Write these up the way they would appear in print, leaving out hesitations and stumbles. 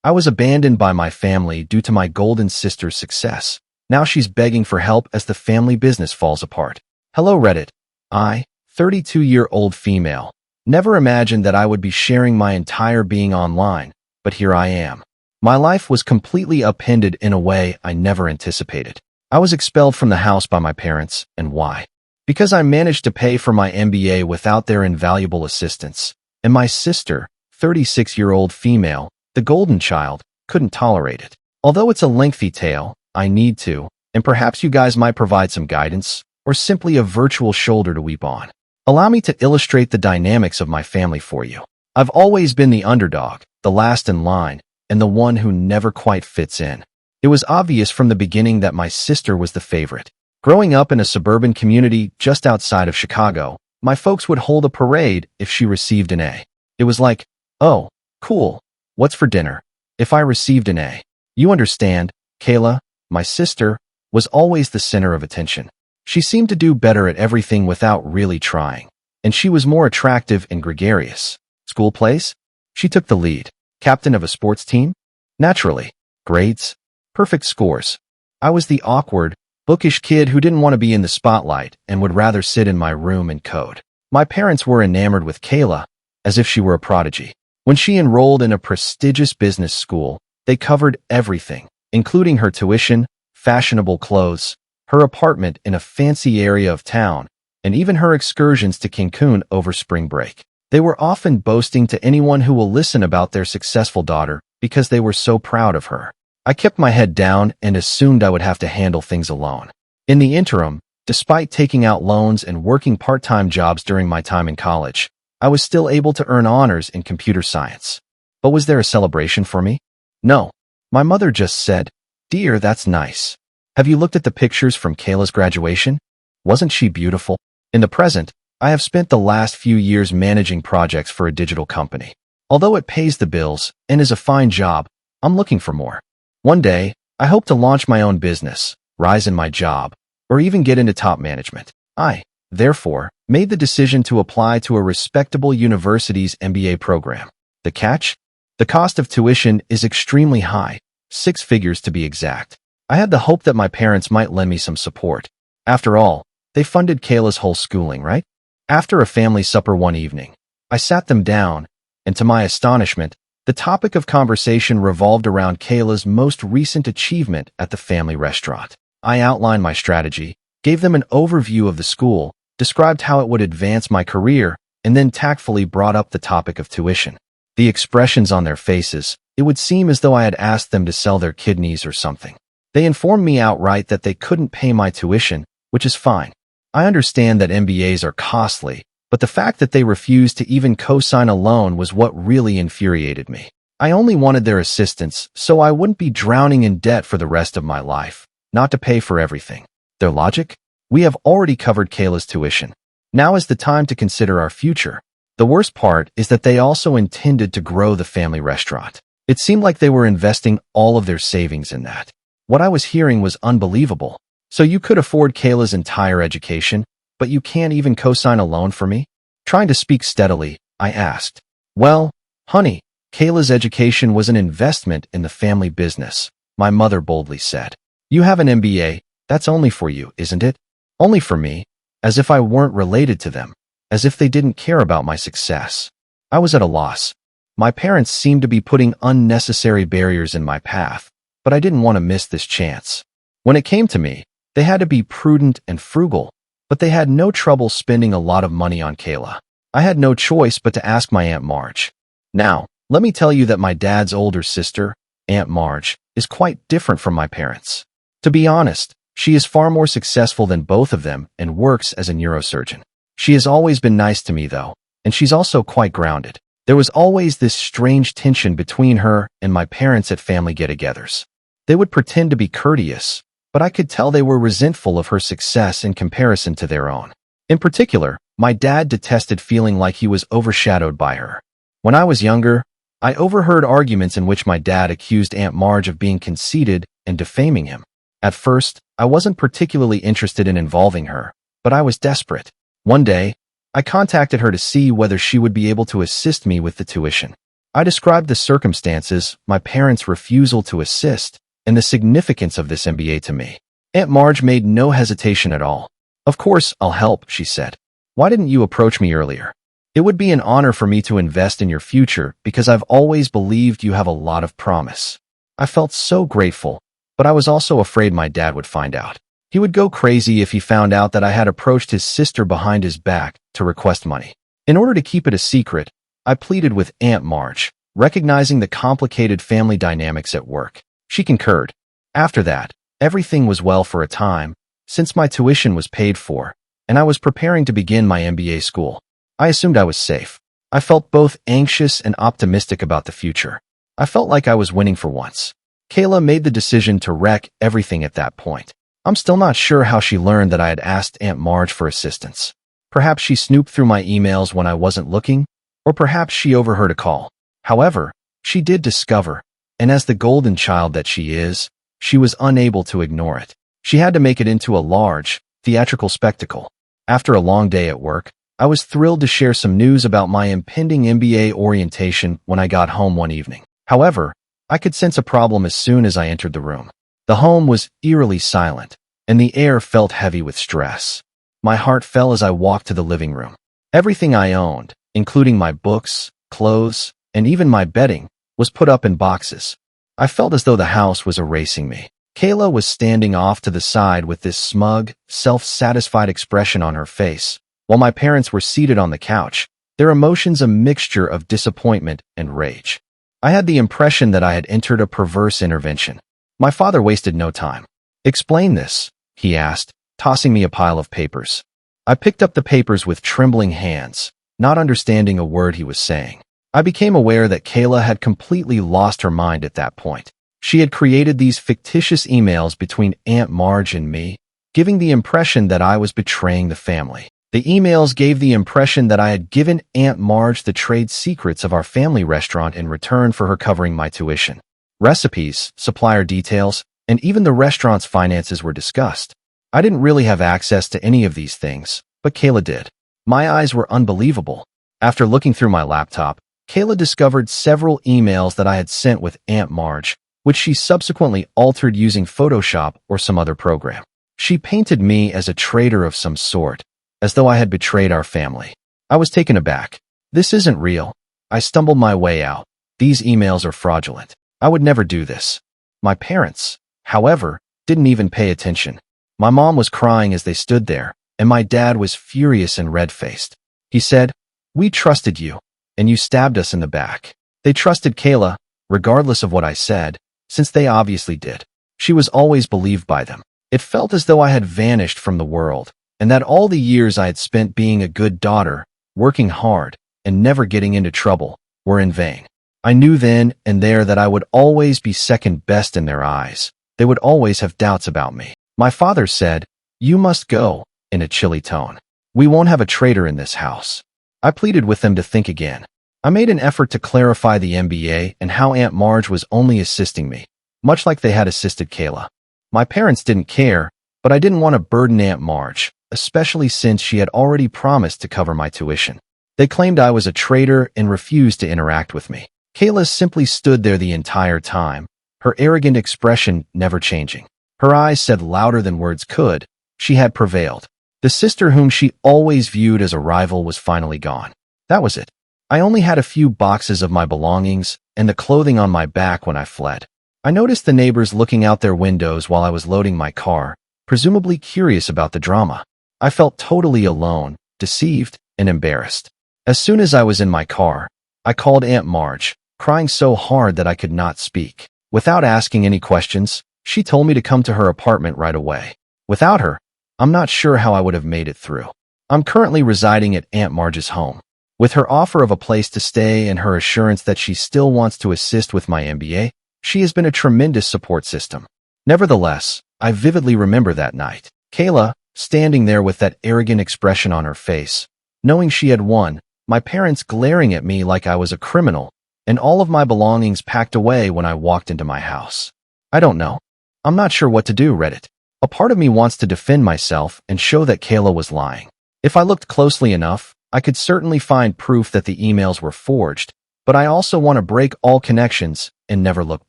I was abandoned by my family due to my golden sister's success. Now she's begging for help as the family business falls apart. Hello Reddit. I, 32-year-old female, never imagined that I would be sharing my entire being online, but here I am. My life was completely upended in a way I never anticipated. I was expelled from the house by my parents, and why? Because I managed to pay for my MBA without their invaluable assistance, and my sister, 36-year-old female, the golden child, couldn't tolerate it. Although it's a lengthy tale, I need to, and perhaps you guys might provide some guidance, or simply a virtual shoulder to weep on. Allow me to illustrate the dynamics of my family for you. I've always been the underdog, the last in line, and the one who never quite fits in. It was obvious from the beginning that my sister was the favorite. Growing up in a suburban community just outside of Chicago, my folks would hold a parade if she received an A. It was like, oh, cool, what's for dinner? If I received an A. You understand, Kayla, my sister, was always the center of attention. She seemed to do better at everything without really trying, and she was more attractive and gregarious. School plays? She took the lead. Captain of a sports team? Naturally. Grades? Perfect scores. I was the awkward, bookish kid who didn't want to be in the spotlight and would rather sit in my room and code. My parents were enamored with Kayla, as if she were a prodigy. When she enrolled in a prestigious business school, they covered everything, including her tuition, fashionable clothes, her apartment in a fancy area of town, and even her excursions to Cancun over spring break. They were often boasting to anyone who will listen about their successful daughter because they were so proud of her. I kept my head down and assumed I would have to handle things alone. In the interim, despite taking out loans and working part-time jobs during my time in college, I was still able to earn honors in computer science. But was there a celebration for me? No. My mother just said, "Dear, that's nice. Have you looked at the pictures from Kayla's graduation? Wasn't she beautiful?" In the present, I have spent the last few years managing projects for a digital company. Although it pays the bills and is a fine job, I'm looking for more. One day, I hope to launch my own business, rise in my job, or even get into top management. I, therefore, made the decision to apply to a respectable university's MBA program. The catch? The cost of tuition is extremely high, 6 figures to be exact. I had the hope that my parents might lend me some support. After all, they funded Kayla's whole schooling, right? After a family supper one evening, I sat them down, and to my astonishment, the topic of conversation revolved around Kayla's most recent achievement at the family restaurant. I outlined my strategy, gave them an overview of the school, described how it would advance my career, and then tactfully brought up the topic of tuition. The expressions on their faces, it would seem as though I had asked them to sell their kidneys or something. They informed me outright that they couldn't pay my tuition, which is fine. I understand that MBAs are costly, but the fact that they refused to even co-sign a loan was what really infuriated me. I only wanted their assistance so I wouldn't be drowning in debt for the rest of my life, not to pay for everything. Their logic? We have already covered Kayla's tuition. Now is the time to consider our future. The worst part is that they also intended to grow the family restaurant. It seemed like they were investing all of their savings in that. What I was hearing was unbelievable. So you could afford Kayla's entire education, but you can't even co-sign a loan for me? Trying to speak steadily, I asked. Well, honey, Kayla's education was an investment in the family business, my mother boldly said. You have an MBA, that's only for you, isn't it? Only for me, as if I weren't related to them, as if they didn't care about my success. I was at a loss. My parents seemed to be putting unnecessary barriers in my path, but I didn't want to miss this chance. When it came to me, they had to be prudent and frugal, but they had no trouble spending a lot of money on Kayla. I had no choice but to ask my Aunt Marge. Now, let me tell you that my dad's older sister, Aunt Marge, is quite different from my parents. To be honest, she is far more successful than both of them and works as a neurosurgeon. She has always been nice to me, though, and she's also quite grounded. There was always this strange tension between her and my parents at family get-togethers. They would pretend to be courteous, but I could tell they were resentful of her success in comparison to their own. In particular, my dad detested feeling like he was overshadowed by her. When I was younger, I overheard arguments in which my dad accused Aunt Marge of being conceited and defaming him. At first, I wasn't particularly interested in involving her, but I was desperate. One day, I contacted her to see whether she would be able to assist me with the tuition. I described the circumstances, my parents' refusal to assist, and the significance of this MBA to me. Aunt Marge made no hesitation at all. "Of course, I'll help," she said. "Why didn't you approach me earlier? It would be an honor for me to invest in your future because I've always believed you have a lot of promise." I felt so grateful, but I was also afraid my dad would find out. He would go crazy if he found out that I had approached his sister behind his back to request money. In order to keep it a secret, I pleaded with Aunt Marge, recognizing the complicated family dynamics at work. She concurred. After that, everything was well for a time, since my tuition was paid for, and I was preparing to begin my MBA school. I assumed I was safe. I felt both anxious and optimistic about the future. I felt like I was winning for once. Kayla made the decision to wreck everything at that point. I'm still not sure how she learned that I had asked Aunt Marge for assistance. Perhaps she snooped through my emails when I wasn't looking, or perhaps she overheard a call. However, she did discover, and as the golden child that she is, she was unable to ignore it. She had to make it into a large, theatrical spectacle. After a long day at work, I was thrilled to share some news about my impending MBA orientation when I got home one evening. However, I could sense a problem as soon as I entered the room. The home was eerily silent, and the air felt heavy with stress. My heart fell as I walked to the living room. Everything I owned, including my books, clothes, and even my bedding, was put up in boxes. I felt as though the house was erasing me. Kayla was standing off to the side with this smug, self-satisfied expression on her face, while my parents were seated on the couch, their emotions a mixture of disappointment and rage. I had the impression that I had entered a perverse intervention. My father wasted no time. "Explain this," he asked, tossing me a pile of papers. I picked up the papers with trembling hands, not understanding a word he was saying. I became aware that Kayla had completely lost her mind at that point. She had created these fictitious emails between Aunt Marge and me, giving the impression that I was betraying the family. The emails gave the impression that I had given Aunt Marge the trade secrets of our family restaurant in return for her covering my tuition. Recipes, supplier details, and even the restaurant's finances were discussed. I didn't really have access to any of these things, but Kayla did. My eyes were unbelievable. After looking through my laptop, Kayla discovered several emails that I had sent with Aunt Marge, which she subsequently altered using Photoshop or some other program. She painted me as a traitor of some sort, as though I had betrayed our family. I was taken aback. "This isn't real." I stumbled my way out. "These emails are fraudulent. I would never do this." My parents, however, didn't even pay attention. My mom was crying as they stood there, and my dad was furious and red-faced. He said, "We trusted you, and you stabbed us in the back." They trusted Kayla, regardless of what I said, since they obviously did. She was always believed by them. It felt as though I had vanished from the world, and that all the years I had spent being a good daughter, working hard, and never getting into trouble, were in vain. I knew then and there that I would always be second best in their eyes. They would always have doubts about me. My father said, "You must go," in a chilly tone. "We won't have a traitor in this house." I pleaded with them to think again. I made an effort to clarify the MBA and how Aunt Marge was only assisting me, much like they had assisted Kayla. My parents didn't care, but I didn't want to burden Aunt Marge, especially since she had already promised to cover my tuition. They claimed I was a traitor and refused to interact with me. Kayla simply stood there the entire time, her arrogant expression never changing. Her eyes said louder than words could, she had prevailed. The sister whom she always viewed as a rival was finally gone. That was it. I only had a few boxes of my belongings and the clothing on my back when I fled. I noticed the neighbors looking out their windows while I was loading my car, presumably curious about the drama. I felt totally alone, deceived, and embarrassed. As soon as I was in my car, I called Aunt Marge, crying so hard that I could not speak. Without asking any questions, she told me to come to her apartment right away. Without her, I'm not sure how I would have made it through. I'm currently residing at Aunt Marge's home. With her offer of a place to stay and her assurance that she still wants to assist with my MBA, she has been a tremendous support system. Nevertheless, I vividly remember that night. Kayla, standing there with that arrogant expression on her face, knowing she had won, my parents glaring at me like I was a criminal, and all of my belongings packed away when I walked into my house. I don't know. I'm not sure what to do, Reddit. A part of me wants to defend myself and show that Kayla was lying. If I looked closely enough, I could certainly find proof that the emails were forged, but I also want to break all connections and never look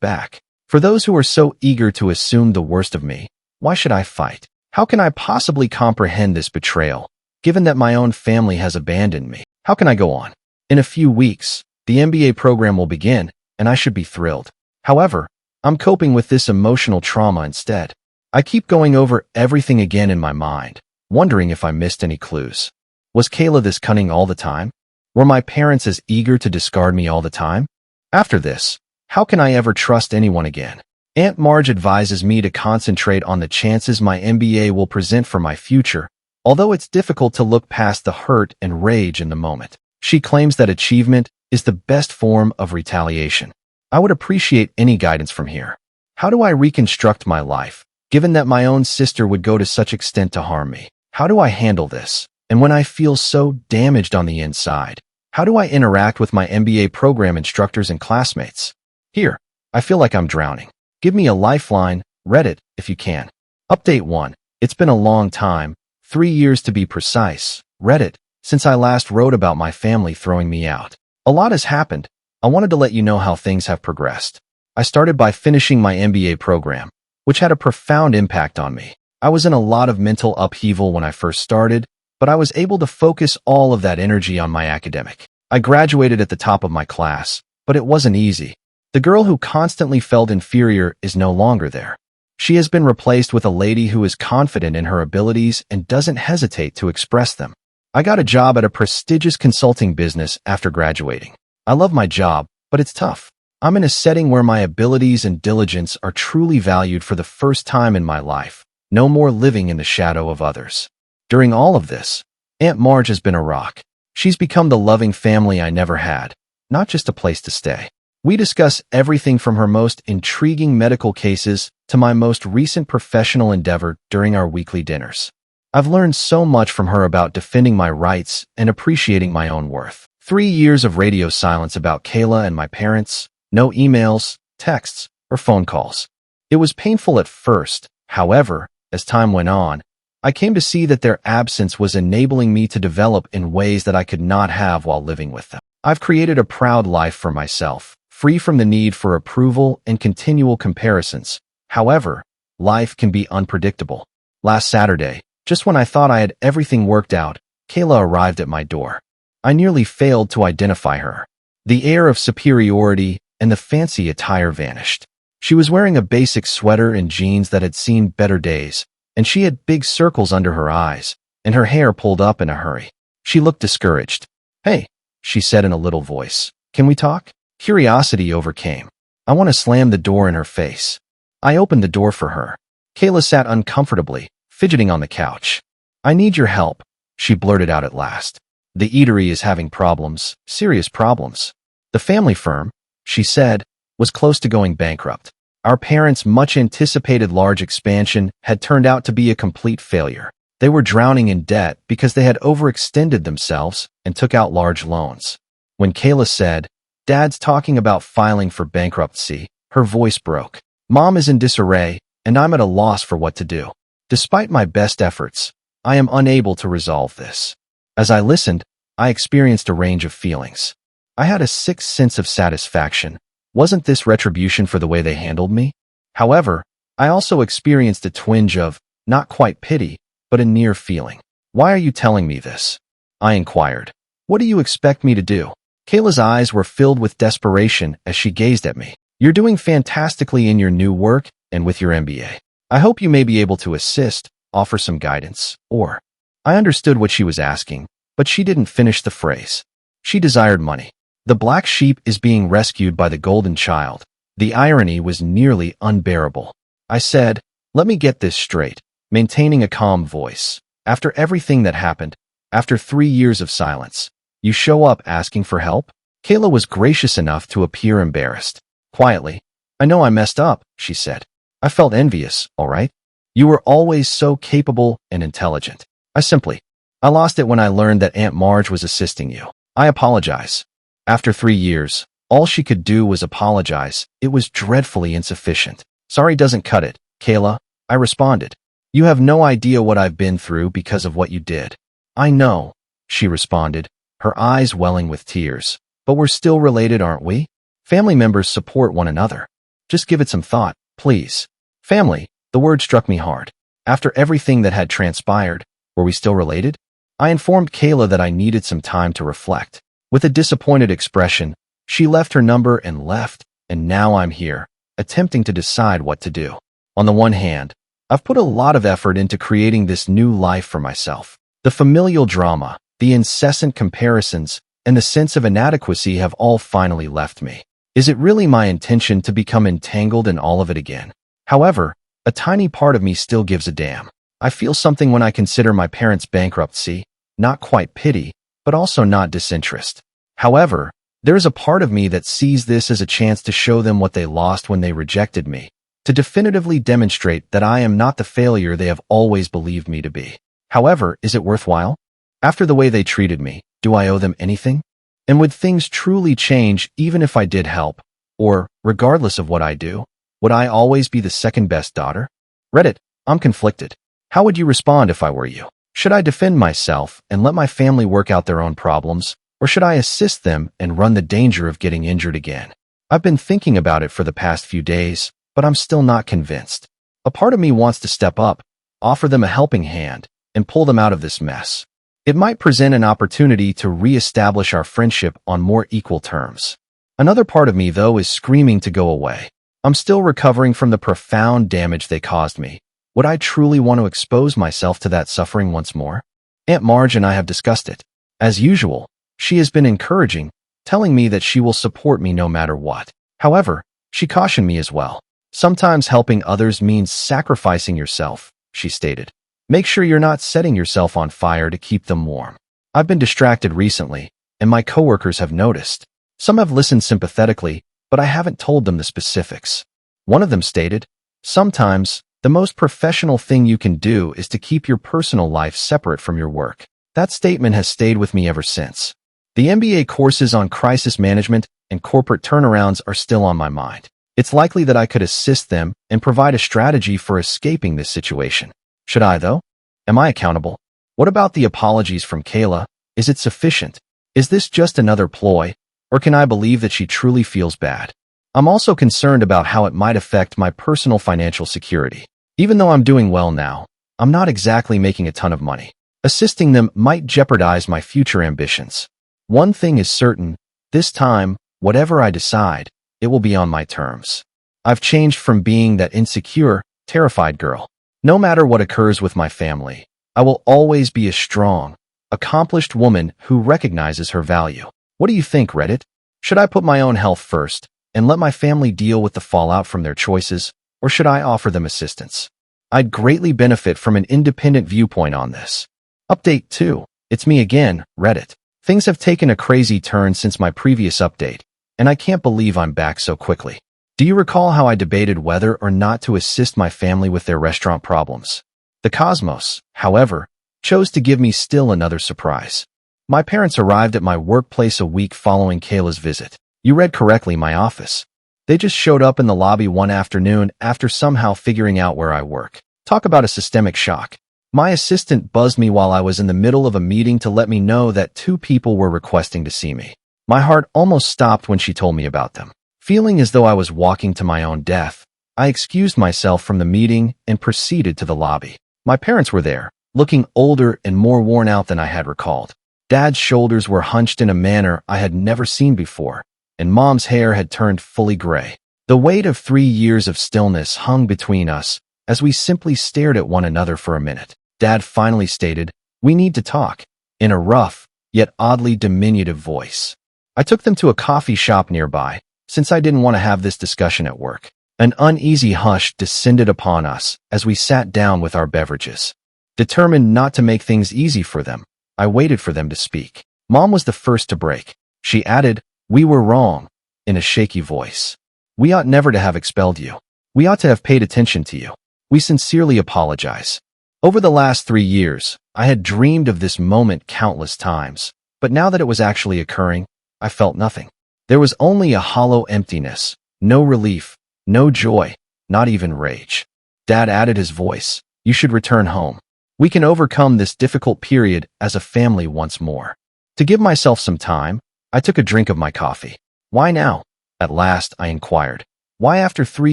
back. For those who are so eager to assume the worst of me, why should I fight? How can I possibly comprehend this betrayal, given that my own family has abandoned me? How can I go on? In a few weeks, the MBA program will begin, and I should be thrilled. However, I'm coping with this emotional trauma instead. I keep going over everything again in my mind, wondering if I missed any clues. Was Kayla this cunning all the time? Were my parents as eager to discard me all the time? After this, how can I ever trust anyone again? Aunt Marge advises me to concentrate on the chances my MBA will present for my future, although it's difficult to look past the hurt and rage in the moment. She claims that achievement is the best form of retaliation. I would appreciate any guidance from here. How do I reconstruct my life, given that my own sister would go to such extent to harm me? How do I handle this? And when I feel so damaged on the inside, how do I interact with my MBA program instructors and classmates? Here, I feel like I'm drowning. Give me a lifeline, Reddit, if you can. Update 1. It's been a long time, 3 years to be precise, Reddit, since I last wrote about my family throwing me out. A lot has happened. I wanted to let you know how things have progressed. I started by finishing my MBA program, which had a profound impact on me. I was in a lot of mental upheaval when I first started, but I was able to focus all of that energy on my academic. I graduated at the top of my class, but it wasn't easy. The girl who constantly felt inferior is no longer there. She has been replaced with a lady who is confident in her abilities and doesn't hesitate to express them. I got a job at a prestigious consulting business after graduating. I love my job, but it's tough. I'm in a setting where my abilities and diligence are truly valued for the first time in my life, no more living in the shadow of others. During all of this, Aunt Marge has been a rock. She's become the loving family I never had, not just a place to stay. We discuss everything from her most intriguing medical cases to my most recent professional endeavor during our weekly dinners. I've learned so much from her about defending my rights and appreciating my own worth. 3 years of radio silence about Kayla and my parents, no emails, texts, or phone calls. It was painful at first. However, as time went on, I came to see that their absence was enabling me to develop in ways that I could not have while living with them. I've created a proud life for myself, free from the need for approval and continual comparisons. However, life can be unpredictable. Last Saturday, just when I thought I had everything worked out, Kayla arrived at my door. I nearly failed to identify her. The air of superiority and the fancy attire vanished. She was wearing a basic sweater and jeans that had seen better days, and she had big circles under her eyes, and her hair pulled up in a hurry. She looked discouraged. "Hey," she said in a little voice. "Can we talk?" Curiosity overcame. I want to slam the door in her face. I opened the door for her. Kayla sat uncomfortably, fidgeting on the couch. "I need your help," she blurted out at last. "The eatery is having problems, serious problems. The family firm," she said, "was close to going bankrupt. Our parents' much-anticipated large expansion had turned out to be a complete failure. They were drowning in debt because they had overextended themselves and took out large loans." When Kayla said, "Dad's talking about filing for bankruptcy," her voice broke. "Mom is in disarray, and I'm at a loss for what to do. Despite my best efforts, I am unable to resolve this." As I listened, I experienced a range of feelings. I had a sick sense of satisfaction. Wasn't this retribution for the way they handled me? However, I also experienced a twinge of, not quite pity, but a near feeling. "Why are you telling me this?" I inquired. "What do you expect me to do?" Kayla's eyes were filled with desperation as she gazed at me. "You're doing fantastically in your new work and with your MBA. I hope you may be able to assist, offer some guidance, or..." I understood what she was asking, but she didn't finish the phrase. She desired money. The black sheep is being rescued by the golden child. The irony was nearly unbearable. I said, "Let me get this straight," maintaining a calm voice. "After everything that happened, after 3 years of silence, you show up asking for help?" Kayla was gracious enough to appear embarrassed. Quietly, "I know I messed up," she said. "I felt envious, all right? You were always so capable and intelligent. I lost it when I learned that Aunt Marge was assisting you. I apologize." After 3 years, all she could do was apologize. It was dreadfully insufficient. "Sorry doesn't cut it, Kayla," I responded. "You have no idea what I've been through because of what you did." "I know," she responded, her eyes welling with tears. But we're still related, aren't we? Family members support one another. Just give it some thought, please. Family, the word struck me hard. After everything that had transpired, were we still related? I informed Kayla that I needed some time to reflect. With a disappointed expression, she left her number and left, and now I'm here, attempting to decide what to do. On the one hand, I've put a lot of effort into creating this new life for myself. The familial drama, the incessant comparisons, and the sense of inadequacy have all finally left me. Is it really my intention to become entangled in all of it again? However, a tiny part of me still gives a damn. I feel something when I consider my parents' bankruptcy, not quite pity, but also not disinterest. However, there is a part of me that sees this as a chance to show them what they lost when they rejected me, to definitively demonstrate that I am not the failure they have always believed me to be. However, is it worthwhile? After the way they treated me, do I owe them anything? And would things truly change even if I did help? Or, regardless of what I do, would I always be the second-best daughter? Reddit, I'm conflicted. How would you respond if I were you? Should I defend myself and let my family work out their own problems, or should I assist them and run the danger of getting injured again? I've been thinking about it for the past few days, but I'm still not convinced. A part of me wants to step up, offer them a helping hand, and pull them out of this mess. It might present an opportunity to re-establish our friendship on more equal terms. Another part of me, though, is screaming to go away. I'm still recovering from the profound damage they caused me. Would I truly want to expose myself to that suffering once more? Aunt Marge and I have discussed it. As usual, she has been encouraging, telling me that she will support me no matter what. However, she cautioned me as well. Sometimes helping others means sacrificing yourself, she stated. Make sure you're not setting yourself on fire to keep them warm. I've been distracted recently, and my coworkers have noticed. Some have listened sympathetically, but I haven't told them the specifics. One of them stated, sometimes, the most professional thing you can do is to keep your personal life separate from your work. That statement has stayed with me ever since. The MBA courses on crisis management and corporate turnarounds are still on my mind. It's likely that I could assist them and provide a strategy for escaping this situation. Should I, though? Am I accountable? What about the apologies from Kayla? Is it sufficient? Is this just another ploy, or can I believe that she truly feels bad? I'm also concerned about how it might affect my personal financial security. Even though I'm doing well now, I'm not exactly making a ton of money. Assisting them might jeopardize my future ambitions. One thing is certain, this time, whatever I decide, it will be on my terms. I've changed from being that insecure, terrified girl. No matter what occurs with my family, I will always be a strong, accomplished woman who recognizes her value. What do you think, Reddit? Should I put my own health first and let my family deal with the fallout from their choices, or should I offer them assistance? I'd greatly benefit from an independent viewpoint on this. Update 2. It's me again, Reddit. Things have taken a crazy turn since my previous update, and I can't believe I'm back so quickly. Do you recall how I debated whether or not to assist my family with their restaurant problems? The cosmos, however, chose to give me still another surprise. My parents arrived at my workplace a week following Kayla's visit. You read correctly, my office. They just showed up in the lobby one afternoon after somehow figuring out where I work. Talk about a systemic shock. My assistant buzzed me while I was in the middle of a meeting to let me know that 2 people were requesting to see me. My heart almost stopped when she told me about them. Feeling as though I was walking to my own death, I excused myself from the meeting and proceeded to the lobby. My parents were there, looking older and more worn out than I had recalled. Dad's shoulders were hunched in a manner I had never seen before, and Mom's hair had turned fully gray. The weight of 3 years of stillness hung between us as we simply stared at one another for a minute. Dad finally stated, "We need to talk," in a rough, yet oddly diminutive voice. I took them to a coffee shop nearby, since I didn't want to have this discussion at work. An uneasy hush descended upon us as we sat down with our beverages. Determined not to make things easy for them, I waited for them to speak. Mom was the first to break. She added, "We were wrong," in a shaky voice. "We ought never to have expelled you. We ought to have paid attention to you. We sincerely apologize." Over the last 3 years, I had dreamed of this moment countless times, but now that it was actually occurring, I felt nothing. There was only a hollow emptiness, no relief, no joy, not even rage. Dad added his voice, "You should return home. We can overcome this difficult period as a family once more." To give myself some time, I took a drink of my coffee. Why now? At last, I inquired. Why after 3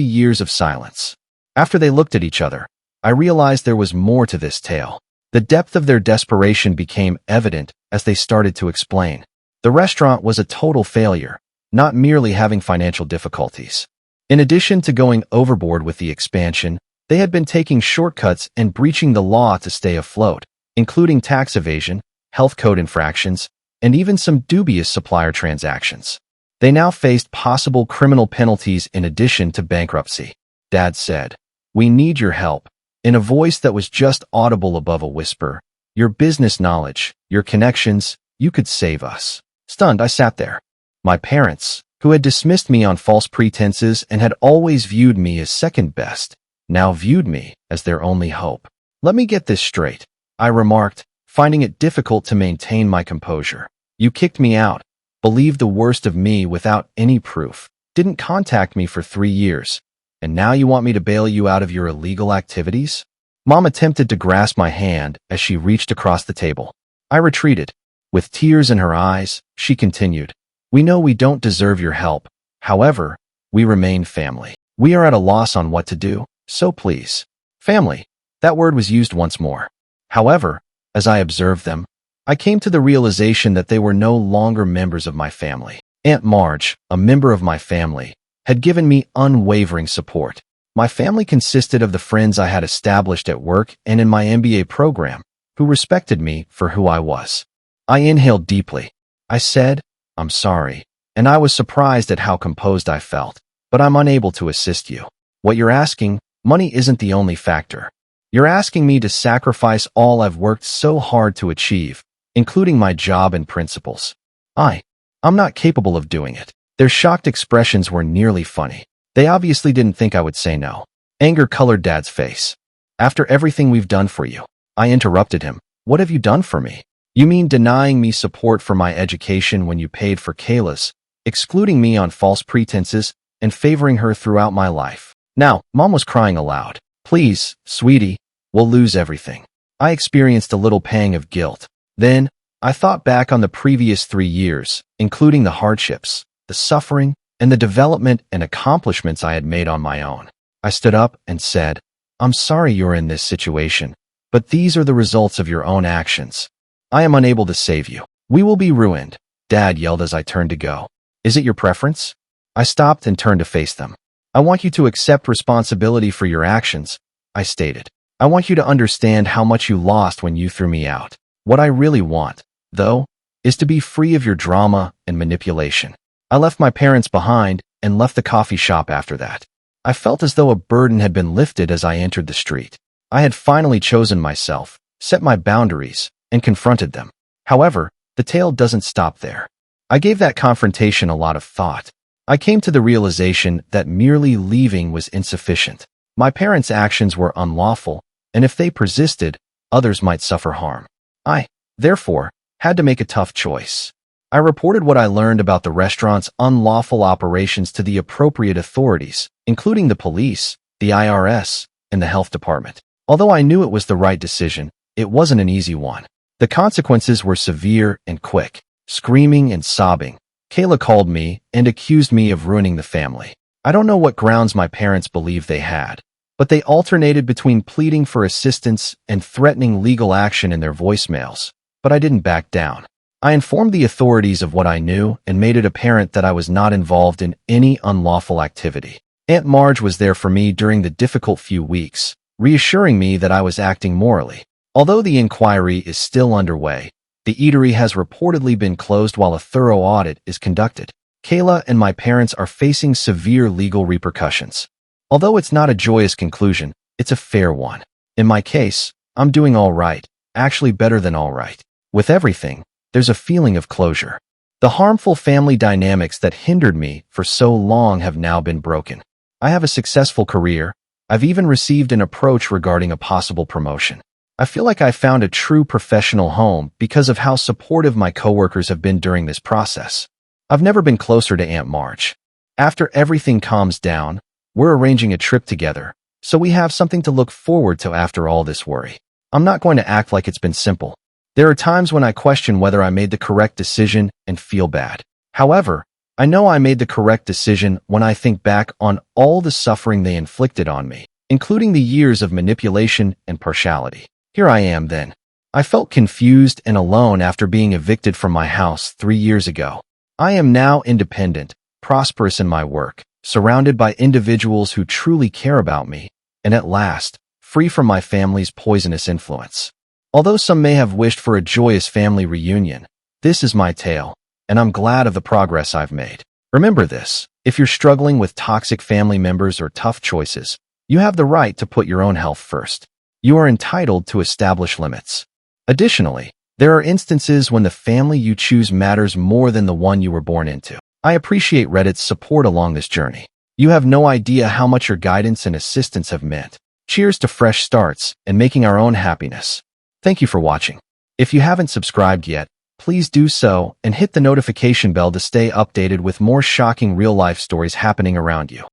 years of silence? After they looked at each other, I realized there was more to this tale. The depth of their desperation became evident as they started to explain. The restaurant was a total failure, not merely having financial difficulties. In addition to going overboard with the expansion, they had been taking shortcuts and breaching the law to stay afloat, including tax evasion, health code infractions, and even some dubious supplier transactions. They now faced possible criminal penalties in addition to bankruptcy. Dad said, "We need your help," in a voice that was just audible above a whisper. "Your business knowledge, your connections, you could save us." Stunned, I sat there. My parents, who had dismissed me on false pretenses and had always viewed me as second best, now viewed me as their only hope. "Let me get this straight," I remarked, finding it difficult to maintain my composure. "You kicked me out, believed the worst of me without any proof, didn't contact me for 3 years, and now you want me to bail you out of your illegal activities?" Mom attempted to grasp my hand as she reached across the table. I retreated. With tears in her eyes, she continued, "We know we don't deserve your help. However, we remain family. We are at a loss on what to do, so please." Family. That word was used once more. However, as I observed them, I came to the realization that they were no longer members of my family. Aunt Marge, a member of my family, had given me unwavering support. My family consisted of the friends I had established at work and in my MBA program, who respected me for who I was. I inhaled deeply. I said, "I'm sorry," and I was surprised at how composed I felt, "but I'm unable to assist you. What you're asking, money isn't the only factor. You're asking me to sacrifice all I've worked so hard to achieve, including my job and principles. I'm not capable of doing it." Their shocked expressions were nearly funny. They obviously didn't think I would say no. Anger colored Dad's face. "After everything we've done for you," I interrupted him. "What have you done for me? You mean denying me support for my education when you paid for Kayla's, excluding me on false pretenses, and favoring her throughout my life?" Now, Mom was crying aloud. "Please, sweetie, we'll lose everything." I experienced a little pang of guilt. Then, I thought back on the previous 3 years, including the hardships, the suffering, and the development and accomplishments I had made on my own. I stood up and said, "I'm sorry you're in this situation, but these are the results of your own actions. I am unable to save you. We will be ruined," Dad yelled as I turned to go. "Is it your preference?" I stopped and turned to face them. "I want you to accept responsibility for your actions," I stated. "I want you to understand how much you lost when you threw me out. What I really want, though, is to be free of your drama and manipulation." I left my parents behind and left the coffee shop after that. I felt as though a burden had been lifted as I entered the street. I had finally chosen myself, set my boundaries, and confronted them. However, the tale doesn't stop there. I gave that confrontation a lot of thought. I came to the realization that merely leaving was insufficient. My parents' actions were unlawful, and if they persisted, others might suffer harm. I, therefore, had to make a tough choice. I reported what I learned about the restaurant's unlawful operations to the appropriate authorities, including the police, the IRS, and the health department. Although I knew it was the right decision, it wasn't an easy one. The consequences were severe and quick. Screaming and sobbing, Kayla called me and accused me of ruining the family. I don't know what grounds my parents believed they had, but they alternated between pleading for assistance and threatening legal action in their voicemails. But I didn't back down. I informed the authorities of what I knew and made it apparent that I was not involved in any unlawful activity. Aunt Marge was there for me during the difficult few weeks, reassuring me that I was acting morally. Although the inquiry is still underway, the eatery has reportedly been closed while a thorough audit is conducted. Kayla and my parents are facing severe legal repercussions. Although it's not a joyous conclusion, it's a fair one. In my case, I'm doing all right, actually better than all right. With everything, there's a feeling of closure. The harmful family dynamics that hindered me for so long have now been broken. I have a successful career. I've even received an approach regarding a possible promotion. I feel like I found a true professional home because of how supportive my coworkers have been during this process. I've never been closer to Aunt Marge. After everything calms down, we're arranging a trip together, so we have something to look forward to after all this worry. I'm not going to act like it's been simple. There are times when I question whether I made the correct decision and feel bad. However, I know I made the correct decision when I think back on all the suffering they inflicted on me, including the years of manipulation and partiality. Here I am then. I felt confused and alone after being evicted from my house 3 years ago. I am now independent, prosperous in my work, surrounded by individuals who truly care about me, and at last, free from my family's poisonous influence. Although some may have wished for a joyous family reunion, this is my tale, and I'm glad of the progress I've made. Remember this: if you're struggling with toxic family members or tough choices, you have the right to put your own health first. You are entitled to establish limits. Additionally, there are instances when the family you choose matters more than the one you were born into. I appreciate Reddit's support along this journey. You have no idea how much your guidance and assistance have meant. Cheers to fresh starts and making our own happiness. Thank you for watching. If you haven't subscribed yet, please do so and hit the notification bell to stay updated with more shocking real-life stories happening around you.